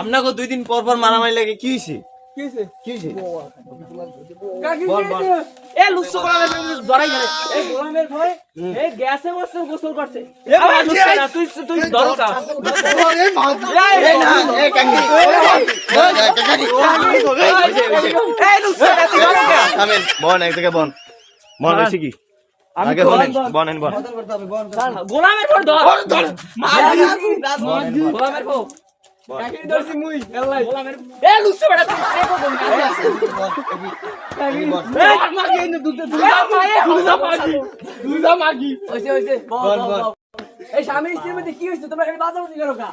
আপনাকে 2 দিন পর পর মারামারি লাগে কি হইছে এ লুচ্ছ গোলামের জড়াই গেলে এই গোলামের ভয় এই গ্যাসে বসে গোসল করছে আবার লুচ্ছ না তুই দরকা এই না এই কাকি এই লুচ্ছ না তুই দরকা আমেন বন এক জায়গায় বন হইছে কি আগে বনেন গোলামের ভয় ধর মার গোলামের ভয় কাকি দর্শি মুই আল্লাহ গোলামের এ লুচ্ছ বেটা তুই দেখো কোন কাছে আছে কাকি এই মাগি এনে দুধ দুধ মাগি হইছে বল এই স্বামী স্ত্রীর মধ্যে কি হইছে তোমরা খালি বাজাবাজি করো কা